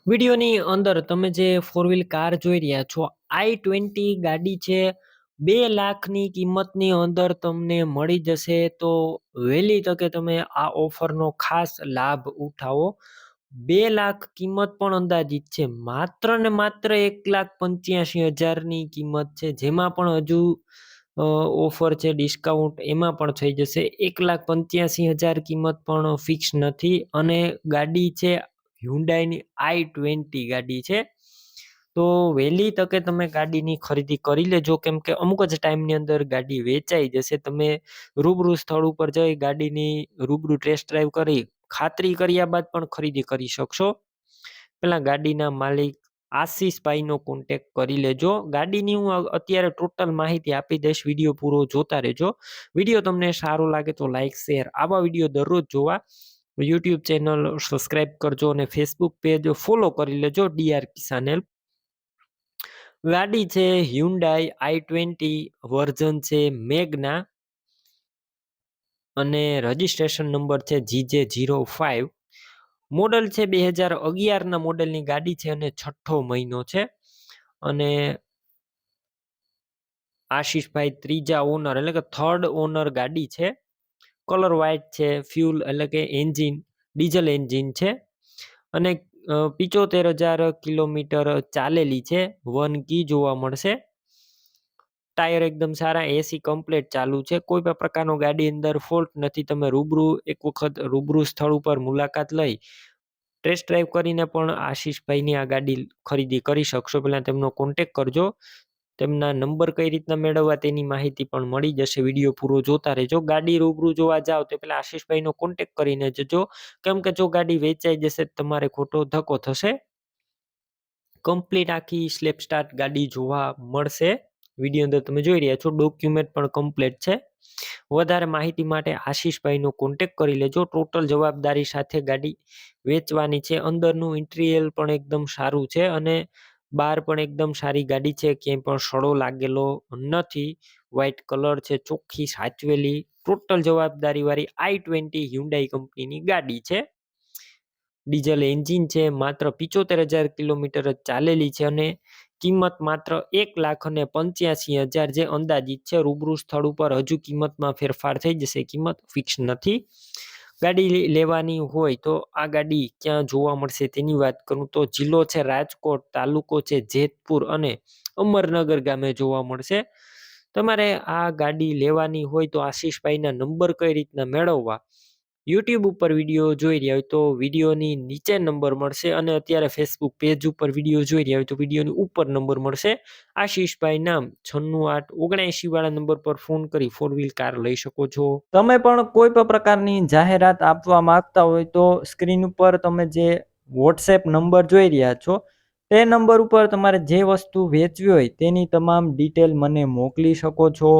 વિડીયોની અંદર તમે જે ફોર વ્હીલ કાર જોઈ રહ્યા છો i20 ગાડી છે 2,00,000ની કિંમતની અંદર તમને મળી જશે. તો વહેલી તકે તમે આ ઓફરનો ખાસ લાભ ઉઠાવો. 2,00,000 કિંમત પણ અંદાજિત છે, માત્ર ને માત્ર 1,85,000ની કિંમત છે, જેમાં પણ હજુ ઓફર છે ડિસ્કાઉન્ટ એમાં પણ થઈ જશે. 1,85,000 કિંમત પણ ફિક્સ નથી અને ગાડી છે હ્યુન્ડાઈની i20 ગાડી છે. તો વહેલી તકે તમે ગાડીની ખરીદી કરી લેજો, કેમ કે અમુક જ ટાઈમની અંદર ગાડી વેચાઈ જશે. તમે રૂબરૂ સ્થળ ઉપર જઈ ગાડીની રૂબરૂ ટેસ્ટ ડ્રાઈવ કરી ખાતરી કર્યા બાદ પણ ખરીદી કરી શકશો. પેલા ગાડીના માલિક આશીષભાઈનો કોન્ટેક્ટ કરી લેજો. ગાડીની હું અત્યારે ટોટલ માહિતી આપી દઈશ, વિડીયો પૂરો જોતા રહેજો. વિડીયો તમને સારો લાગે તો લાઈક શેર, આવા વિડીયો દરરોજ જોવા યુટ્યુબ ચેનલ સબસ્ક્રાઇબ કરજો અને ફેસબુક પેજ ફોલો કરી લેજો ડીઆર કિસાન હેલ્પ. ગાડી છે હ્યુન્ડાઈ i20, વર્ઝન છે મેગ્ના અને રજિસ્ટ્રેશન નંબર છે GJ05. મોડલ છે 2011ના મોડલની ગાડી છે અને 6થો મહિનો છે. અને આશીષભાઈ ત્રીજા ઓનર એટલે કે થર્ડ ઓનર ગાડી છે. કલર વ્હાઇટ છે, ફ્યુલ એટલે કે એન્જિન ડીઝલ એન્જિન છે અને 75,000 કિલોમીટર ચાલેલી છે. 1 કી જોવા મળશે. ટાયર એકદમ સારા, એસી કમ્પ્લીટ ચાલુ છે, કોઈ પણ પ્રકારનો ગાડી અંદર ફોલ્ટ નથી. તમે એક વખત રૂબરૂ સ્થળ ઉપર મુલાકાત લઈ ટેસ્ટ ડ્રાઈવ કરીને પણ આશીષભાઈની આ ગાડી ખરીદી કરી શકશો. પહેલા તેમનો કોન્ટેક્ટ કરજો. તેમના નંબર કઈ રીતના મેળવવા તેની માહિતી પણ મળી જશે. વિડીયો પૂરો જોતા રહેજો. ગાડી રૂબરૂ જોવા જાવ તો પેલા આશીષભાઈનો કોન્ટેક્ટ કરીને જજો, કેમ કે જો ગાડી વેચાઈ જશે તમારે ખોટો ધક્કો થશે. કમ્પ્લીટ આખી સ્લેપ સ્ટાર્ટ ગાડી જોવા મળશે. વિડીયો અંદર તમે જોઈ રહ્યા છો, ડોક્યુમેન્ટ પણ કમ્પ્લીટ છે. વધારે માહિતી માટે આશીષભાઈનો કોન્ટેક્ટ કરી લેજો. ટોટલ જવાબદારી સાથે ગાડી વેચવાની છે. અંદરનું ઇન્ટિરિયર પણ એકદમ સારું છે અને બહાર પણ એકદમ સારી ગાડી છે, ક્યાંય પણ સડો લાગેલો નથી. વ્હાઇટ કલર છે, ચોખ્ખી સાચવેલી ટોટલ જવાબદારી વાળી i20 હ્યુન્ડાઈ કંપનીની ગાડી છે. ડીઝલ એન્જિન છે, માત્ર 75,000 કિલોમીટર જ ચાલેલી છે અને કિંમત માત્ર 1,85,000 જે અંદાજિત છે. રૂબરૂ સ્થળ ઉપર હજુ કિંમતમાં ફેરફાર થઈ જશે, કિંમત ફિક્સ નથી. ગાડી લેવાની હોય તો આ ગાડી ક્યાં જોવા મળશે તેની વાત કરું તો જિલ્લો છે રાજકોટ, તાલુકો છે જેતપુર અને અમરનગર ગામે જોવા મળશે. તમારે આ ગાડી લેવાની હોય તો આશીષભાઈના નંબર કઈ રીતના મેળવવા, યુટ્યુબ ઉપર વિડીયો જોઈ રહ્યા હોય તો વિડીયોની નીચે નંબર મળશે અને અત્યારે ફેસબુક પેજ ઉપર વિડીયો જોઈ રહ્યા હોય તો વિડીયોની ઉપર નંબર મળશે. આશીષભાઈ નામ 9679 વાળા નંબર પર ફોન કરી ફોર વ્હીલ કાર લઈ શકો છો. તમે પણ કોઈ પણ પ્રકારની જાહેરાત આપવા માંગતા હોય તો સ્ક્રીન ઉપર તમે જે વોટ્સએપ નંબર જોઈ રહ્યા છો તે નંબર ઉપર તમારે જે વસ્તુ વેચવી હોય તેની તમામ ડિટેલ મને મોકલી શકો છો.